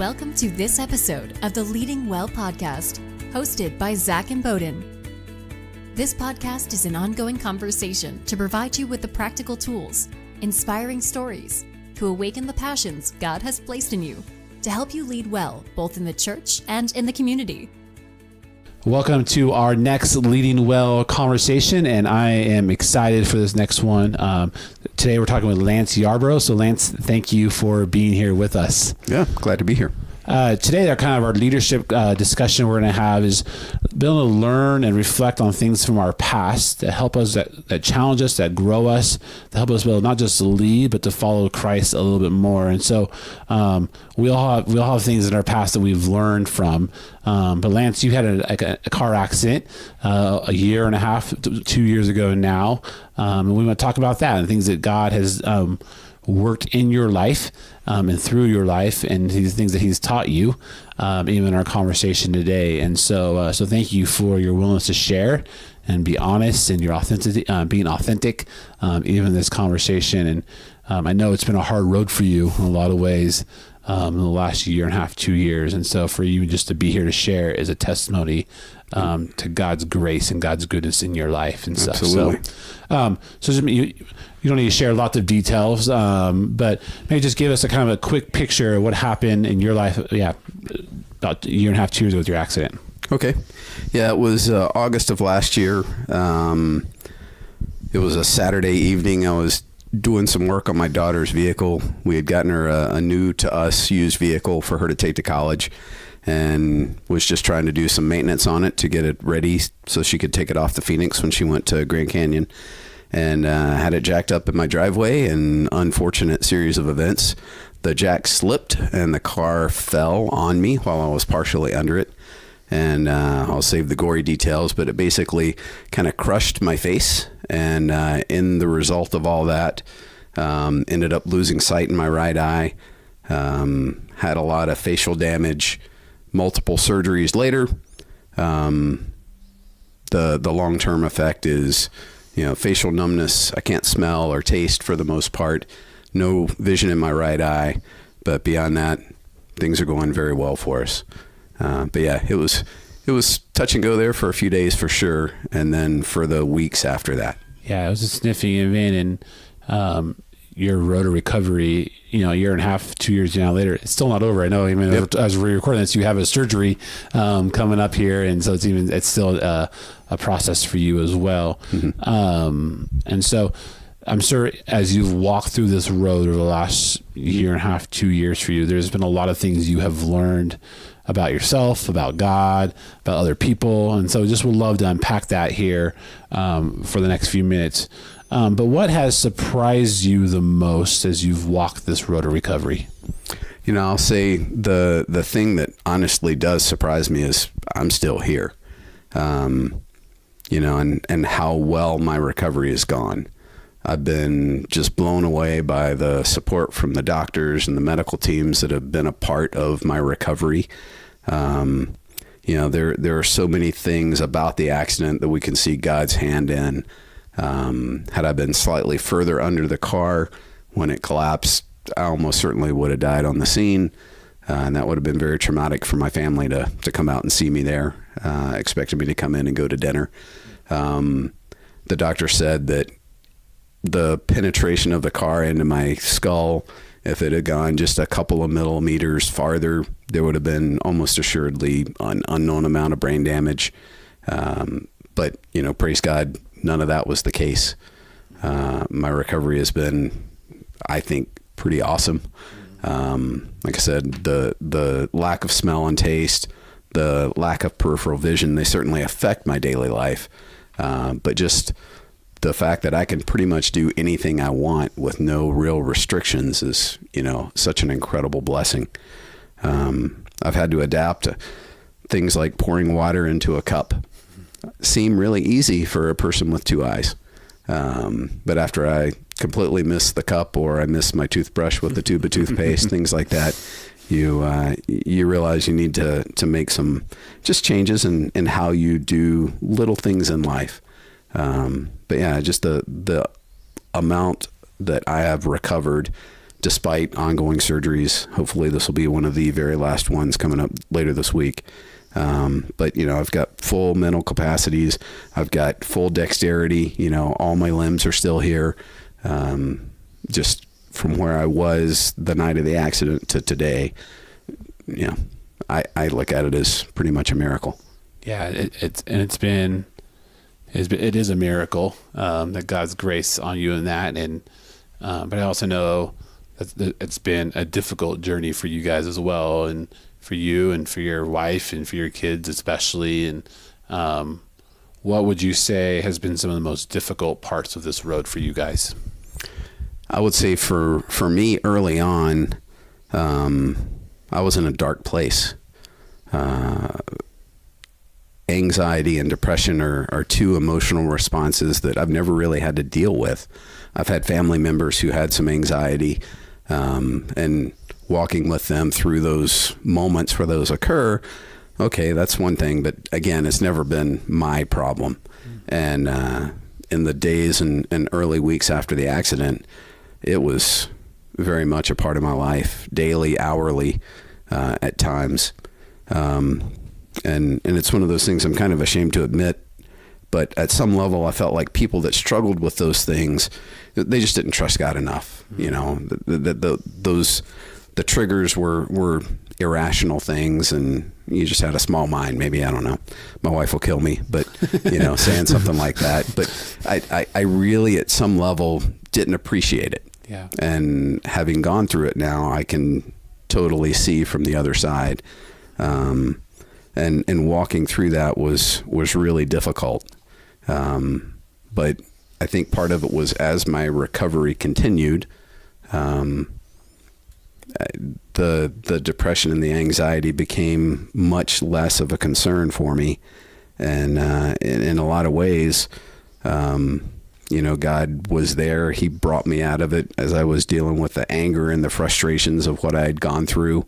Welcome to this episode of the Leading Well podcast, hosted by Zach Imboden. This podcast is an ongoing conversation to provide you with the practical tools, inspiring stories, to awaken the passions God has placed in you, to help you lead well, both in the church and in the community. Welcome to our next Leading Well conversation, and I am excited for this next one. Today we're talking with Lance Yarborough. So Lance, thank you for being here with us. Yeah, glad to be here. Today, our leadership discussion we're going to have is being able to learn and reflect on things from our past that help us, that challenge us, that grow us, that help us be able not just to lead, but to follow Christ a little bit more. And so we all have things in our past that we've learned from. But Lance, you had a car accident a year and a half, 2 years ago now. And we want to talk about that and things that God has worked in your life and through your life, and these things that he's taught you, even in our conversation today. And so thank you for your willingness to share and be honest and your authenticity, being authentic, even in this conversation. And I know it's been a hard road for you in a lot of ways in the last year and a half, 2 years. And so for you just to be here to share is a testimony to God's grace and God's goodness in your life and stuff. Absolutely. So just you don't need to share lots of details, but maybe just give us a kind of a quick picture of what happened in your life. Yeah, about a year and a half, 2 years ago with your accident. Okay. Yeah, it was August of last year. It was a Saturday evening. I was doing some work on my daughter's vehicle. We had gotten her a new to us used vehicle for her to take to college, and was just trying to do some maintenance on it to get it ready so she could take it off the Phoenix when she went to Grand Canyon. And had it jacked up in my driveway. An unfortunate series of events. The jack slipped and the car fell on me while I was partially under it. And I'll save the gory details, but it basically kind of crushed my face. And in the result of all that, ended up losing sight in my right eye. Had a lot of facial damage, multiple surgeries later. The long-term effect is, facial numbness. I can't smell or taste for the most part. No vision in my right eye. But beyond that, things are going very well for us. But yeah, it was touch and go there for a few days for sure. And then for the weeks after that. Yeah, it was a sniffing event, and your road to recovery, a year and a half, 2 years now later, it's still not over. I know, Yep. As we're recording this, you have a surgery coming up here, and so it's still a process for you as well. Mm-hmm. And so I'm sure as you've walked through this road over the last year and a half, 2 years for you, there's been a lot of things you have learned about yourself, about God, about other people. And so just would love to unpack that here for the next few minutes. But what has surprised you the most as you've walked this road to recovery? I'll say the thing that honestly does surprise me is I'm still here. And how well my recovery has gone. I've been just blown away by the support from the doctors and the medical teams that have been a part of my recovery. There are so many things about the accident that we can see God's hand in. Had I been slightly further under the car when it collapsed, I almost certainly would have died on the scene. And that would have been very traumatic for my family to come out and see me there, expecting me to come in and go to dinner. The doctor said that the penetration of the car into my skull, if it had gone just a couple of millimeters farther, there would have been almost assuredly an unknown amount of brain damage. But, praise God, none of that was the case. My recovery has been, I think, pretty awesome. Like I said, the lack of smell and taste, the lack of peripheral vision, they certainly affect my daily life. But just the fact that I can pretty much do anything I want with no real restrictions is, such an incredible blessing. I've had to adapt to things like pouring water into a cup. Seem really easy for a person with two eyes. But after I completely miss the cup, or I miss my toothbrush with the tube of toothpaste, things like that, you realize you need to make some just changes in how you do little things in life. But yeah, just the amount that I have recovered despite ongoing surgeries. Hopefully this will be one of the very last ones coming up later this week. But I've got full mental capacities. I've got full dexterity. All my limbs are still here. Just from where I was the night of the accident to today, I look at it as pretty much a miracle. Yeah, it is a miracle that God's grace on you in that, and but I also know that it's been a difficult journey for you guys as well, and for you and for your wife and for your kids especially. And what would you say has been some of the most difficult parts of this road for you guys? I would say for me early on, I was in a dark place. Anxiety and depression are two emotional responses that I've never really had to deal with. I've had family members who had some anxiety, and walking with them through those moments where those occur, okay, that's one thing. But again, it's never been my problem. And in the days and early weeks after the accident, it was very much a part of my life, daily, hourly, at times. And it's one of those things I'm kind of ashamed to admit, but at some level I felt like people that struggled with those things, they just didn't trust God enough. The triggers were irrational things, and you just had a small mind. Maybe, I don't know, my wife will kill me, but saying something like that. But I really at some level didn't appreciate it. Yeah. And having gone through it now, I can totally see from the other side. And walking through that was really difficult. But I think part of it was as my recovery continued, the depression and the anxiety became much less of a concern for me. And in a lot of ways, God was there. He brought me out of it as I was dealing with the anger and the frustrations of what I had gone through.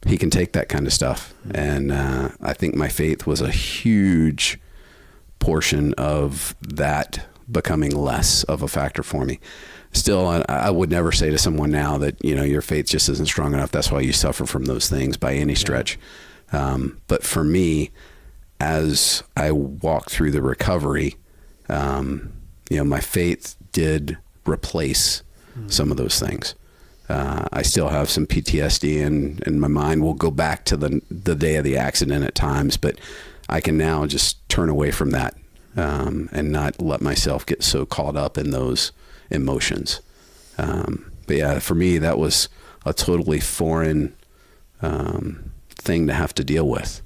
He can take that kind of stuff. And I think my faith was a huge portion of that becoming less of a factor for me. Still, I would never say to someone now that, your faith just isn't strong enough. That's why you suffer from those things by any stretch. But for me, as I walked through the recovery, my faith did replace some of those things. I still have some PTSD, and my mind will go back to the day of the accident at times, but I can now just turn away from that, and not let myself get so caught up in those emotions. But yeah, for me, that was a totally foreign thing to have to deal with.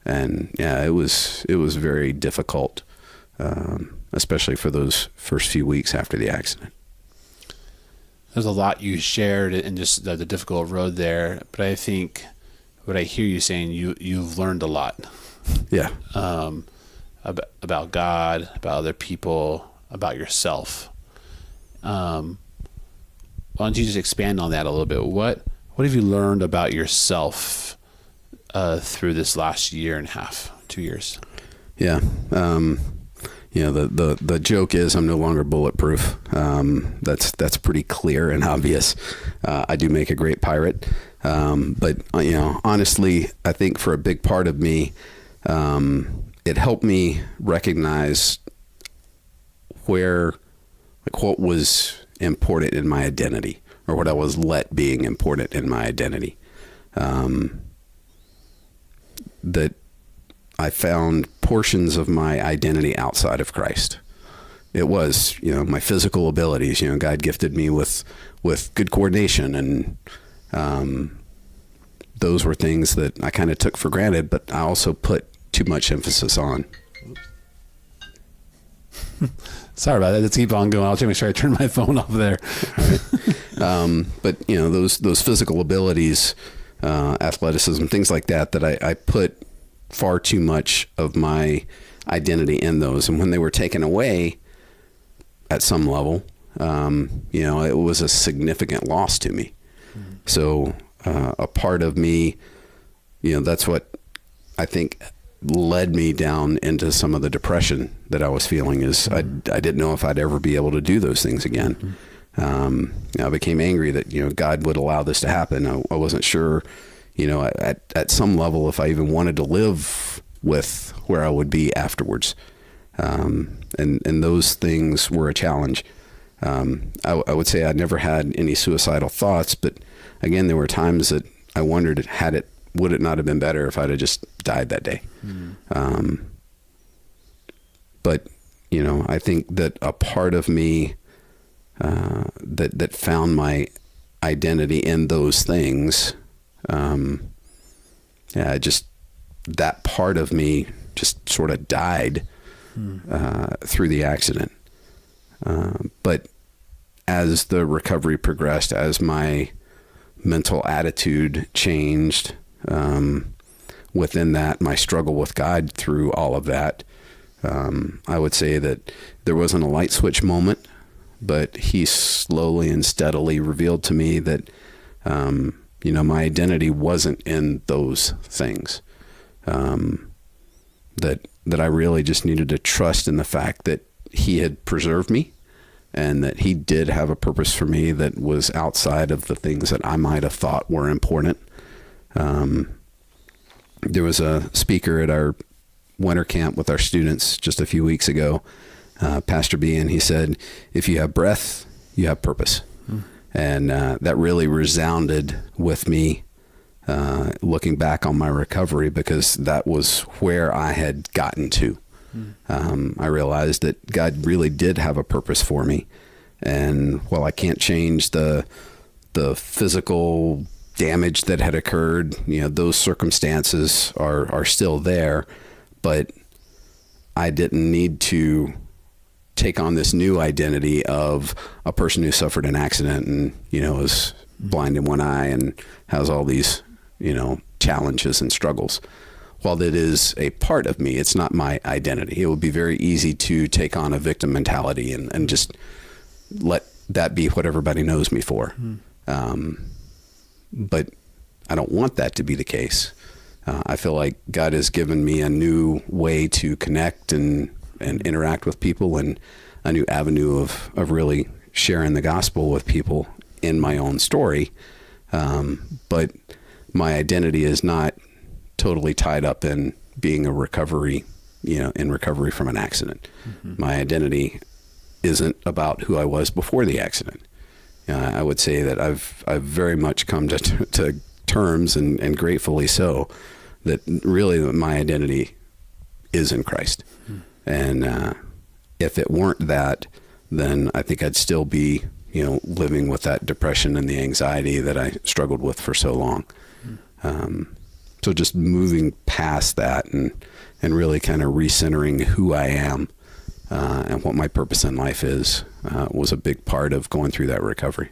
And yeah, it was very difficult, especially for those first few weeks after the accident. There's a lot you shared in just the difficult road there, but I think what I hear you saying, you've learned a lot. Yeah. About God, about other people, about yourself. Why don't you just expand on that a little bit? What have you learned about yourself through this last year and a half, 2 years? Yeah. The joke is I'm no longer bulletproof. That's pretty clear and obvious. I do make a great pirate. But honestly, I think for a big part of me, it helped me recognize what was important in my identity, or what I was let being important in my identity. That I found portions of my identity outside of Christ. It was, my physical abilities. God gifted me with good coordination, and those were things that I kind of took for granted, but I also put too much emphasis on. Sorry about that. Let's keep on going. I'll make sure I turn my phone off there. But those physical abilities, athleticism, things like that I put far too much of my identity in those. And when they were taken away at some level, it was a significant loss to me. Mm-hmm. So a part of me, that's what I think led me down into some of the depression that I was feeling, is I didn't know if I'd ever be able to do those things again. I became angry that, God would allow this to happen. I wasn't sure, at some level, if I even wanted to live with where I would be afterwards. And those things were a challenge. I would say I never had any suicidal thoughts, but again, there were times that I wondered, would it not have been better if I'd have just died that day? But, I think that a part of me, that found my identity in those things, just that part of me just sort of died through the accident. But as the recovery progressed, as my mental attitude changed, within that, my struggle with God through all of that, I would say that there wasn't a light switch moment, but he slowly and steadily revealed to me that, my identity wasn't in those things. That I really just needed to trust in the fact that he had preserved me and that he did have a purpose for me that was outside of the things that I might have thought were important. There was a speaker at our winter camp with our students just a few weeks ago, Pastor B, and he said, if you have breath, you have purpose. And that really resounded with me, looking back on my recovery, because that was where I had gotten to. I realized that God really did have a purpose for me. And while I can't change the physical damage that had occurred, those circumstances are still there, but I didn't need to take on this new identity of a person who suffered an accident and, is blind in one eye and has all these, challenges and struggles. While that is a part of me, it's not my identity. It would be very easy to take on a victim mentality and just let that be what everybody knows me for. But I don't want that to be the case. I feel like God has given me a new way to connect and interact with people, and a new avenue of really sharing the gospel with people in my own story. But my identity is not totally tied up in being in recovery from an accident. My identity isn't about who I was before the accident. I would say that I've very much come to terms, and gratefully so, that really my identity is in Christ. And if it weren't that, then I think I'd still be, living with that depression and the anxiety that I struggled with for so long. So just moving past that and really kind of recentering who I am and what my purpose in life is was a big part of going through that recovery.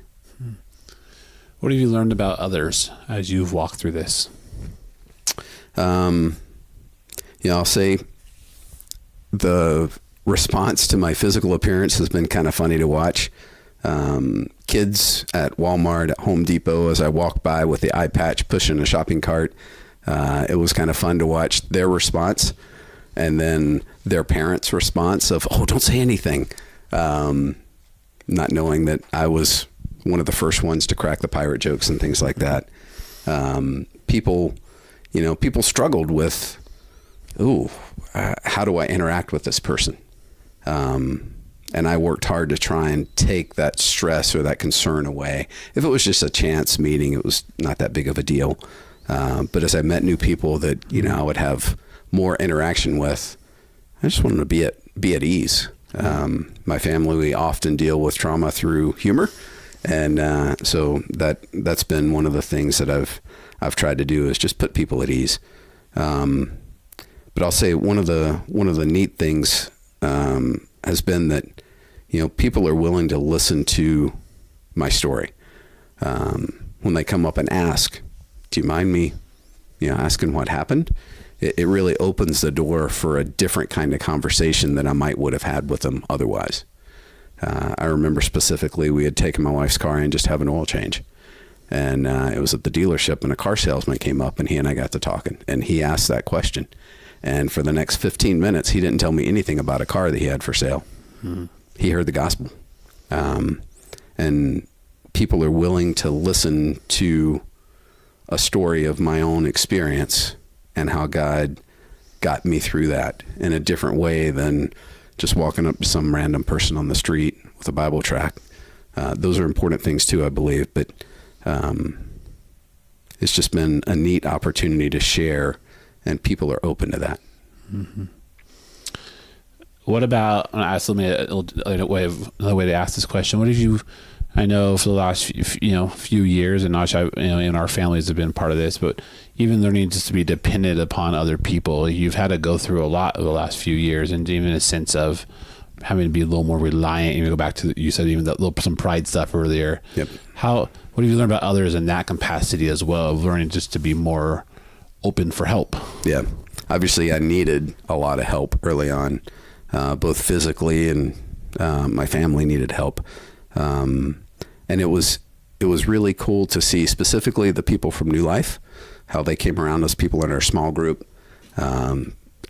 What have you learned about others as you've walked through this? I'll say the response to my physical appearance has been kind of funny to watch. Kids at Walmart, at Home Depot, as I walked by with the eye patch pushing a shopping cart, it was kind of fun to watch their response, and then their parents' response of, "Oh, don't say anything," not knowing that I was one of the first ones to crack the pirate jokes and things like that. People struggled with, how do I interact with this person? And I worked hard to try and take that stress or that concern away. If it was just a chance meeting, it was not that big of a deal. But as I met new people that, I would have more interaction with, I just wanted to be at ease. My family, we often deal with trauma through humor. And so that's been one of the things that I've tried to do, is just put people at ease. But I'll say one of the neat things has been that, people are willing to listen to my story. When they come up and ask, do you mind me, asking what happened? It really opens the door for a different kind of conversation than I would have had with them otherwise. I remember specifically, we had taken my wife's car in just to have an oil change. And it was at the dealership, and a car salesman came up, and he and I got to talking, and he asked that question. And for the next 15 minutes, he didn't tell me anything about a car that he had for sale. He heard the gospel. And and people are willing to listen to a story of my own experience and how God got me through that in a different way than just walking up to some random person on the street with a Bible tract. Those are important things too, I believe, but it's just been a neat opportunity to share, and people are open to that. Mm-hmm. What about, another way to ask this question. What have you, I know for the last few years, and not in our families have been part of this, but even learning just to be dependent upon other people, you've had to go through a lot over the last few years, and even a sense of having to be a little more reliant. You go back to, you said even that some pride stuff earlier. Yep. What have you learned about others in that capacity as well, of learning just to be more open for help? Yeah. Obviously, I needed a lot of help early on, both physically and my family needed help. And it was really cool to see specifically the people from New Life, how they came around us, people in our small group,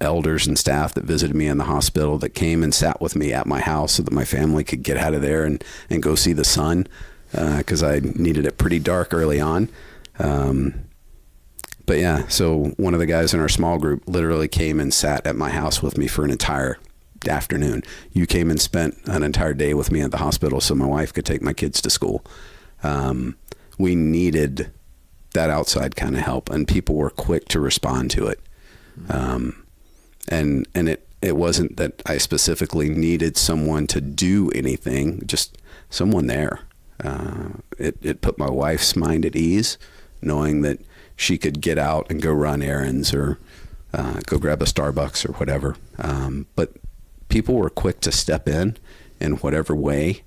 elders and staff that visited me in the hospital, that came and sat with me at my house so that my family could get out of there and go see the sun, because I needed it pretty dark early on. But yeah, so one of the guys in our small group literally came and sat at my house with me for an entire afternoon. You came and spent an entire day with me at the hospital so my wife could take my kids to school. We needed that outside kind of help, and people were quick to respond to it. And it wasn't that I specifically needed someone to do anything, just someone there. It put my wife's mind at ease, knowing that she could get out and go run errands or go grab a Starbucks or whatever. But people were quick to step in whatever way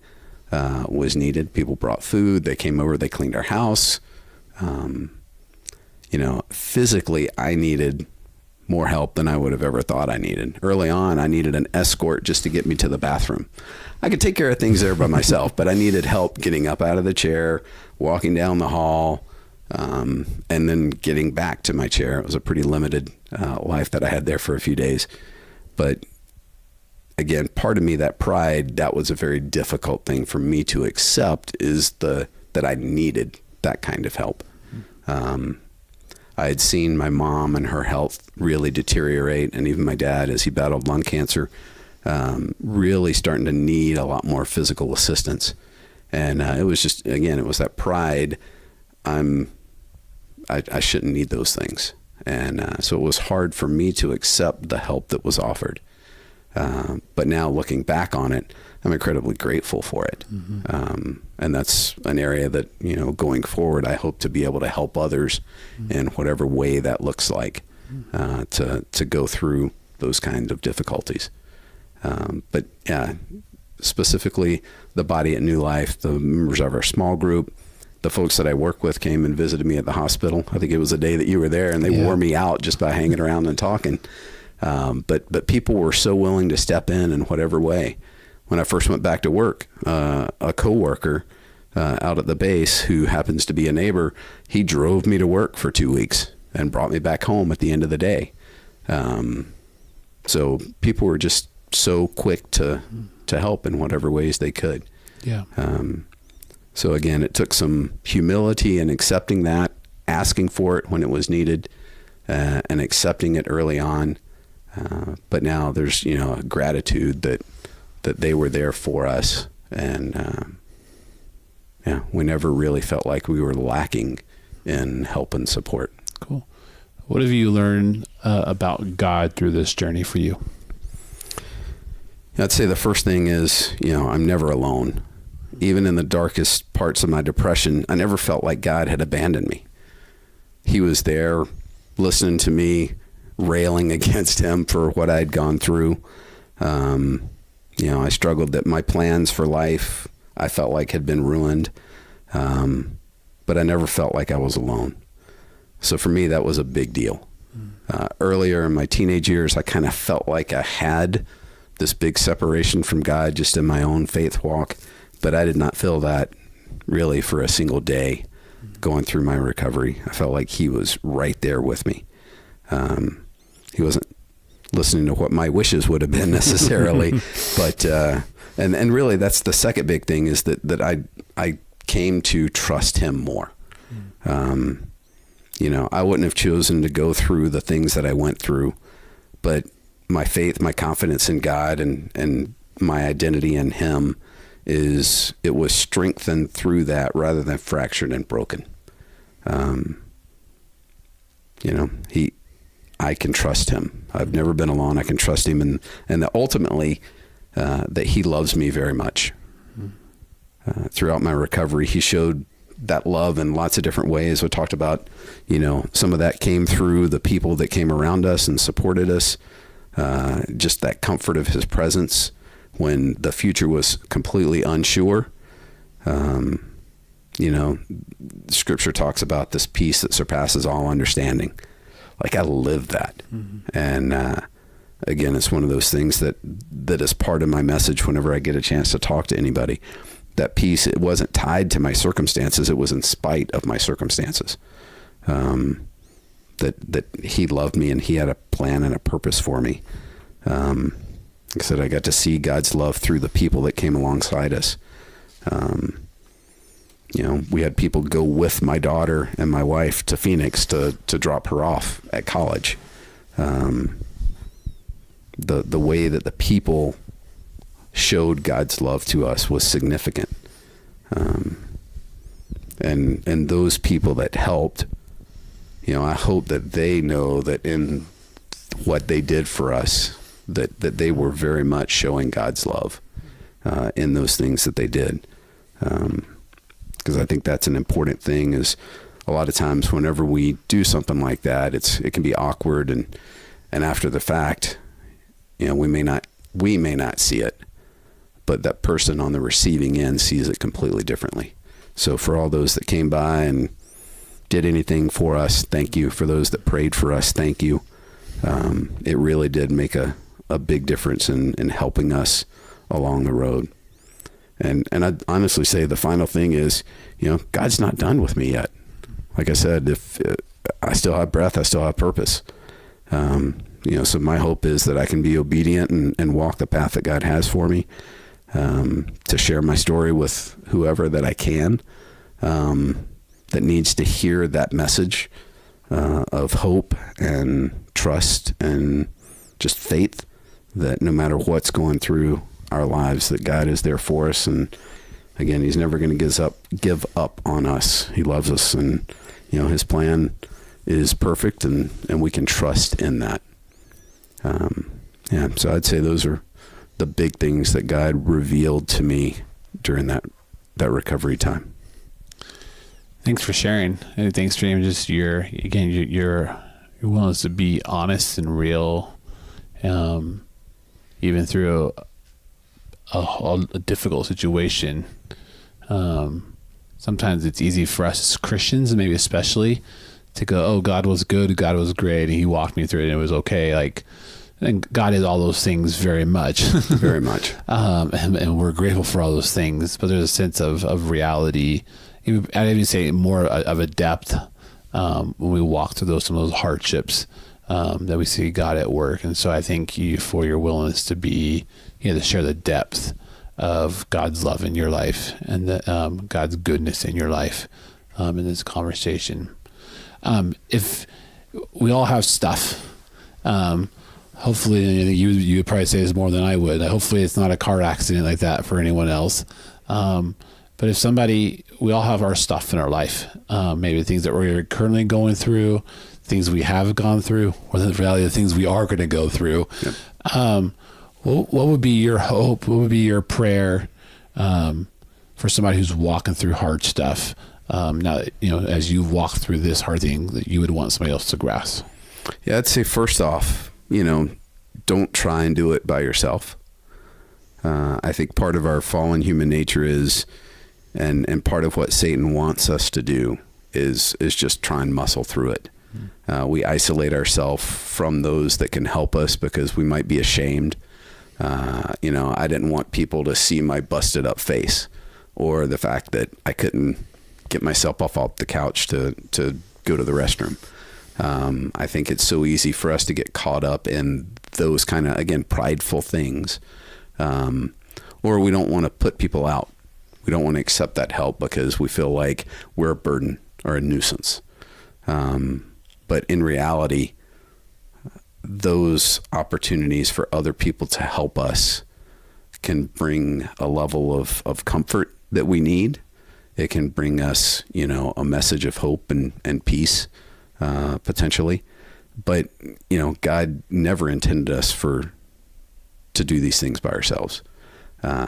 was needed. People brought food. They came over. They cleaned our house. Physically, I needed more help than I would have ever thought I needed. Early on, I needed an escort just to get me to the bathroom. I could take care of things there by myself, but I needed help getting up out of the chair, walking down the hall, and then getting back to my chair. It was a pretty limited life that I had there for a few days. But again, part of me, that pride, that was a very difficult thing for me to accept, is that I needed that kind of help. I had seen my mom and her health really deteriorate, and even my dad, as he battled lung cancer, really starting to need a lot more physical assistance. And it was just, again, it was that pride. I shouldn't need those things. And so it was hard for me to accept the help that was offered. But now looking back on it, I'm incredibly grateful for it. Mm-hmm. And that's an area that, going forward, I hope to be able to help others in whatever way that looks like, to go through those kinds of difficulties. But yeah, specifically the body at New Life, the members of our small group, the folks that I work with came and visited me at the hospital. I think it was the day that you were there, and they wore me out just by hanging around and talking. But people were so willing to step in whatever way. When I first went back to work, a coworker out at the base, who happens to be a neighbor, he drove me to work for 2 weeks and brought me back home at the end of the day. So people were just so quick to help in whatever ways they could. Yeah. So again, it took some humility and accepting that, asking for it when it was needed, and accepting it early on. But now there's, gratitude that they were there for us. And, we never really felt like we were lacking in help and support. Cool. What have you learned about God through this journey for you? I'd say the first thing is, I'm never alone. Even in the darkest parts of my depression, I never felt like God had abandoned me. He was there listening to me, railing against him for what I'd gone through. I struggled that my plans for life, I felt like had been ruined. But I never felt like I was alone. So for me, that was a big deal. Earlier in my teenage years, I kind of felt like I had this big separation from God just in my own faith walk. But I did not feel that really for a single day going through my recovery. I felt like he was right there with me. He wasn't listening to what my wishes would have been necessarily, but and really that's the second big thing, is that I came to trust him more. You know, I wouldn't have chosen to go through the things that I went through, but my faith, my confidence in God and my identity in him it was strengthened through that rather than fractured and broken. You know, I can trust him. I've never been alone. I can trust him, and that ultimately that he loves me very much. Throughout my recovery, he showed that love in lots of different ways. We talked about, you know, some of that came through the people that came around us and supported us. Just that comfort of his presence when the future was completely unsure. You know, scripture talks about this peace that surpasses all understanding. Like, I live that. And, again, it's one of those things that is part of my message whenever I get a chance to talk to anybody. That peace, it wasn't tied to my circumstances. It was in spite of my circumstances. That he loved me and he had a plan and a purpose for me. Like I said, I got to see God's love through the people that came alongside us. You know, we had people go with my daughter and my wife to Phoenix to drop her off at college. The way that the people showed God's love to us was significant. And those people that helped, you know, I hope that they know that in what they did for us, that they were very much showing God's love in those things that they did. Because I think that's an important thing, is a lot of times whenever we do something like that, it can be awkward, and after the fact, you know, we may not see it, but that person on the receiving end sees it completely differently. So for all those that came by and did anything for us, thank you. For those that prayed for us, thank you. It really did make a big difference in helping us along the road. And I'd honestly say the final thing is, you know, God's not done with me yet. Like I said, if I still have breath, I still have purpose. You know, so my hope is that I can be obedient and walk the path that God has for me, to share my story with whoever that I can, that needs to hear that message of hope and trust and just faith, that no matter what's going through our lives, that God is there for us. And again, he's never going to give up on us. He loves us, and, you know, his plan is perfect, and we can trust in that. So I'd say those are the big things that God revealed to me during that recovery time. Thanks for sharing, and thanks for just your willingness to be honest and real, even through a difficult situation. Sometimes it's easy for us as Christians, and maybe especially, to go, oh, God was good, God was great, and he walked me through it, and it was okay. Like, and God is all those things very much. Very much. And we're grateful for all those things, but there's a sense of reality. I'd even say more of a depth when we walk through some of those hardships, that we see God at work. And so I thank you for your willingness to be, you know, to share the depth of God's love in your life and God's goodness in your life in this conversation. If we all have stuff, hopefully you would probably say this more than I would. Hopefully it's not a car accident like that for anyone else. But if we all have our stuff in our life, maybe things that we're currently going through, things we have gone through, or the reality of things we are going to go through. Yep. What would be your hope? What would be your prayer for somebody who's walking through hard stuff? Now, you know, as you walk through this hard thing, that you would want somebody else to grasp. Yeah, I'd say first off, you know, don't try and do it by yourself. I think part of our fallen human nature is, and part of what Satan wants us to do is just try and muscle through it. We isolate ourselves from those that can help us because we might be ashamed. You know, I didn't want people to see my busted up face, or the fact that I couldn't get myself off the couch to go to the restroom. I think it's so easy for us to get caught up in those kind of, again, prideful things. Or we don't want to put people out. We don't want to accept that help because we feel like we're a burden or a nuisance. But in reality, those opportunities for other people to help us can bring a level of comfort that we need. It can bring us, a message of hope and peace, potentially. But, God never intended us to do these things by ourselves.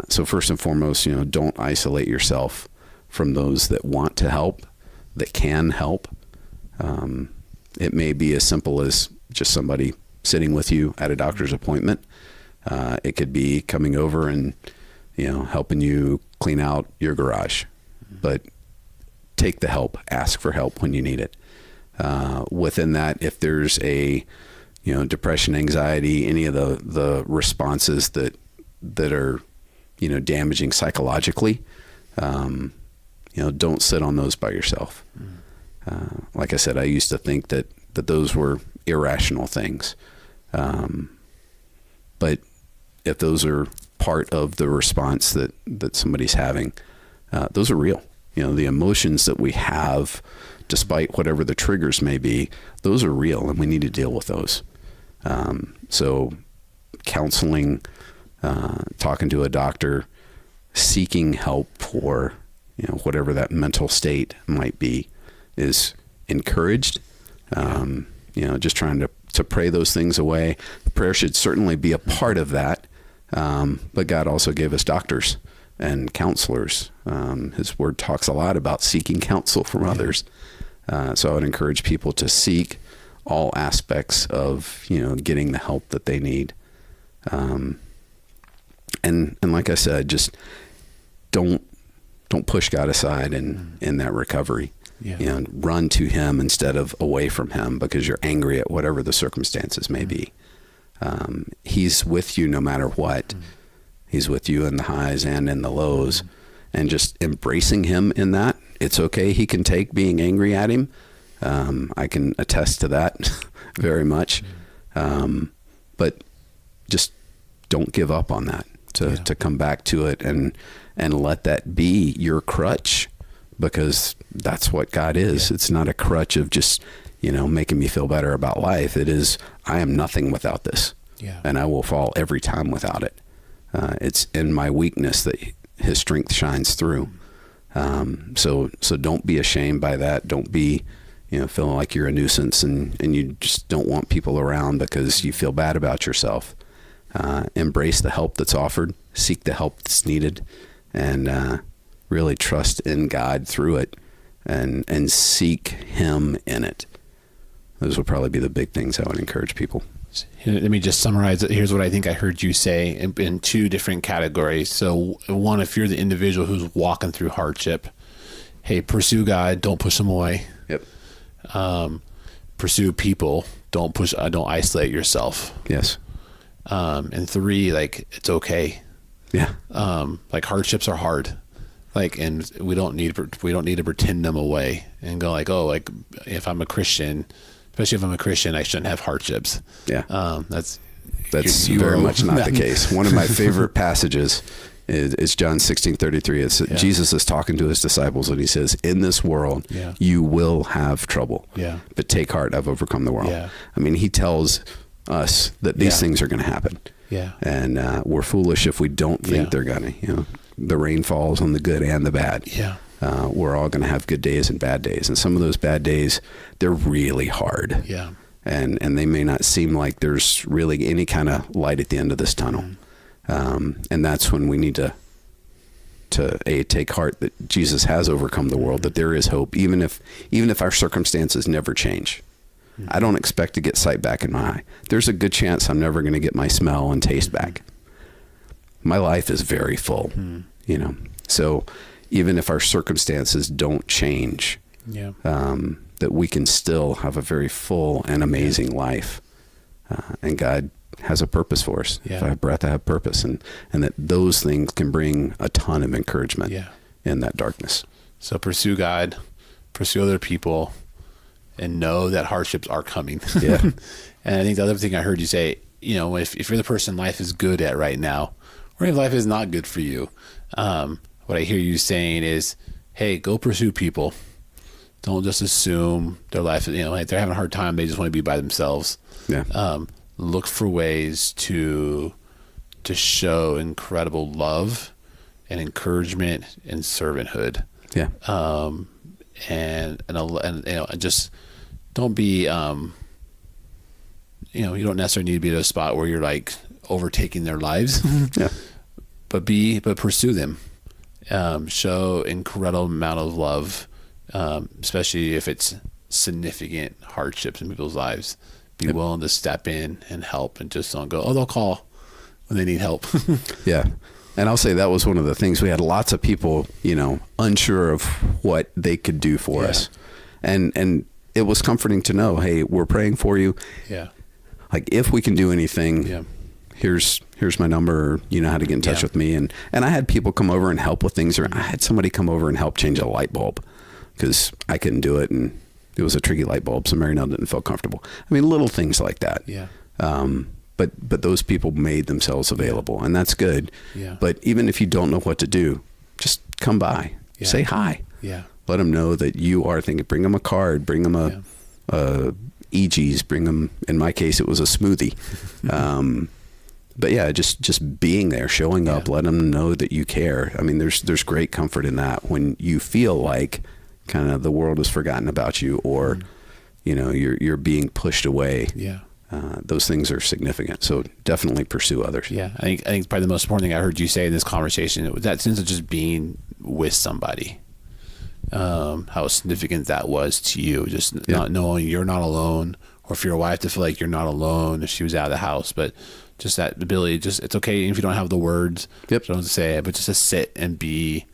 So first and foremost, don't isolate yourself from those that want to help, that can help. It may be as simple as just somebody sitting with you at a doctor's appointment. It could be coming over and, helping you clean out your garage. But take the help, ask for help when you need it. Within that, if there's a, depression, anxiety, any of the responses that are, damaging psychologically, don't sit on those by yourself. Like I said, I used to think that those were irrational things. But if those are part of the response that somebody's having, those are real. The emotions that we have, despite whatever the triggers may be, those are real, and we need to deal with those. So counseling, talking to a doctor, seeking help for, whatever that mental state might be, is encouraged. Just trying to pray those things away. Prayer should certainly be a part of that. But God also gave us doctors and counselors. His word talks a lot about seeking counsel from others. So I would encourage people to seek all aspects of, getting the help that they need. And like I said, just don't push God aside in that recovery. Run to him instead of away from him because you're angry at whatever the circumstances may be. He's with you no matter what. He's with you in the highs and in the lows, and just embracing him in that. It's okay. He can take being angry at him. I can attest to that very much. But just don't give up on that, to come back to it and let that be your crutch, because that's what God is. It's not a crutch of just, making me feel better about life. It is, I am nothing without this, and I will fall every time without it. It's in my weakness that his strength shines through. So don't be ashamed by that. Don't be, feeling like you're a nuisance and you just don't want people around because you feel bad about yourself. Embrace the help that's offered, seek the help that's needed, and really trust in God through it, and seek him in it. Those would probably be the big things I would encourage people. Let me just summarize it. Here's what I think I heard you say in two different categories. So one, if you're the individual who's walking through hardship, hey, pursue God, don't push him away. Yep. Pursue people, don't isolate yourself. Yes. And three, it's okay. Yeah. Hardships are hard. And we don't need to pretend them away and go if I'm a Christian, especially if I'm a Christian, I shouldn't have hardships. Yeah. That's very much not the case. One of my favorite passages is John 16:33. It's Jesus is talking to his disciples and he says, in this world, you will have trouble, but take heart, I've overcome the world. Yeah. I mean, he tells us that these things are going to happen. Yeah. And we're foolish if we don't think they're going to, the rain falls on the good and the bad. Yeah. We're all going to have good days and bad days. And some of those bad days, they're really hard. Yeah. And they may not seem like there's really any kind of light at the end of this tunnel. And that's when we need to take heart that Jesus has overcome the world, that there is hope, even if our circumstances never change. I don't expect to get sight back in my eye. There's a good chance I'm never going to get my smell and taste back. My life is very full, so even if our circumstances don't change, that we can still have a very full and amazing life. And God has a purpose for us. Yeah. If I have breath, I have purpose. And that those things can bring a ton of encouragement in that darkness. So pursue God, pursue other people, and know that hardships are coming. Yeah. And I think the other thing I heard you say, if you're the person life is good at right now, or if life is not good for you, what I hear you saying is, hey, go pursue people. Don't just assume their life, like they're having a hard time. They just want to be by themselves. Yeah. Look for ways to show incredible love and encouragement and servanthood. Yeah. And just don't be, you don't necessarily need to be at a spot where you're like overtaking their lives. Yeah. But pursue them. Show incredible amount of love, especially if it's significant hardships in people's lives. Be willing to step in and help, and just don't go, they'll call when they need help. Yeah. And I'll say that was one of the things. We had lots of people, unsure of what they could do for us. And it was comforting to know, hey, we're praying for you. Yeah. Like, if we can do anything, here's my number, or you know how to get in touch with me. And I had people come over and help with things, or I had somebody come over and help change a light bulb because I couldn't do it. And it was a tricky light bulb, so Mary Nell didn't feel comfortable. I mean, little things like that. Yeah. But those people made themselves available, and that's good. Yeah. But even if you don't know what to do, just come by, say hi. Yeah. Let them know that you are thinking. Bring them a card. Bring them a EGs. Bring them. In my case, it was a smoothie. But yeah, just being there, showing up, let them know that you care. I mean, there's great comfort in that when you feel like kind of the world has forgotten about you, or you're being pushed away. Yeah. Those things are significant. So definitely pursue others. Yeah. I think probably the most important thing I heard you say in this conversation, it was that sense of just being with somebody. How significant that was to you, just not knowing you're not alone, or for your wife to feel like you're not alone if she was out of the house, but just that ability, it's okay if you don't have the words, don't say it, but just to sit and be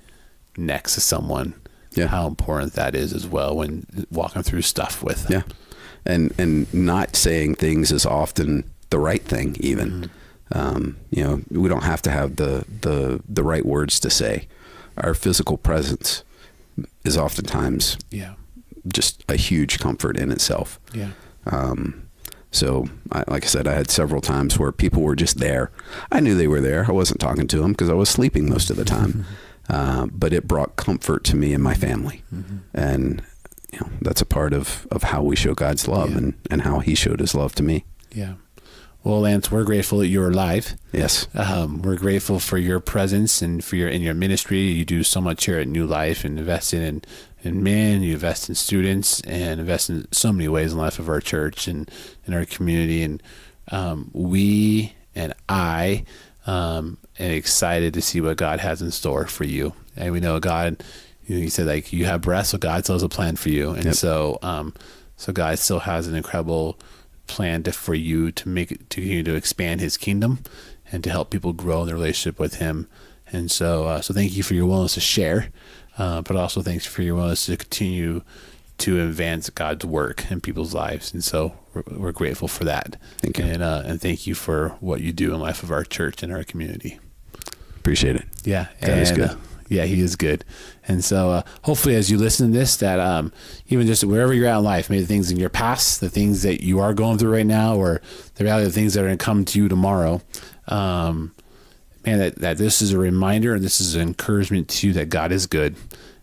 next to someone. Yeah. How important that is as well when walking through stuff with them. Yeah. And not saying things is often the right thing, even. We don't have to have the right words to say. Our physical presence is oftentimes just a huge comfort in itself. Yeah. So, like I said, I had several times where people were just there. I knew they were there. I wasn't talking to them because I was sleeping most of the time. But it brought comfort to me and my family. And that's a part of how we show God's love and how he showed his love to me. Yeah. Well, Lance, we're grateful that you're alive. Yes. We're grateful for your presence and for in your ministry. You do so much here at New Life, and invest in men, you invest in students, and invest in so many ways in the life of our church and in our community. And we and I am excited to see what God has in store for you. And we know God, you said like you have breath, so God still has a plan for you. And so God still has an incredible plan for you to continue to expand his kingdom and to help people grow in their relationship with him. And so thank you for your willingness to share, but also thanks for your willingness to continue to advance God's work in people's lives. And so we're grateful for that. Thank you. And thank you for what you do in the life of our church and our community. Appreciate it. Yeah. God is good. Yeah, he is good. And so hopefully as you listen to this, that even just wherever you're at in life, maybe the things in your past, the things that you are going through right now, or the reality of things that are going to come to you tomorrow, that this is a reminder and this is an encouragement to you that God is good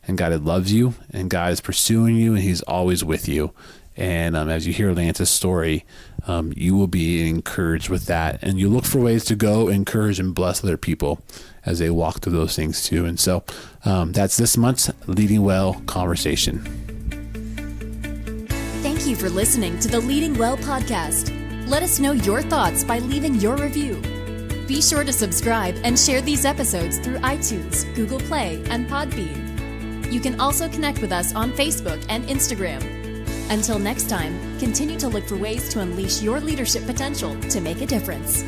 and God loves you and God is pursuing you and he's always with you. And as you hear Lance's story, you will be encouraged with that. And you look for ways to go encourage and bless other people as they walk through those things too. And so that's this month's Leading Well conversation. Thank you for listening to the Leading Well podcast. Let us know your thoughts by leaving your review. Be sure to subscribe and share these episodes through iTunes, Google Play, and Podbean. You can also connect with us on Facebook and Instagram. Until next time, continue to look for ways to unleash your leadership potential to make a difference.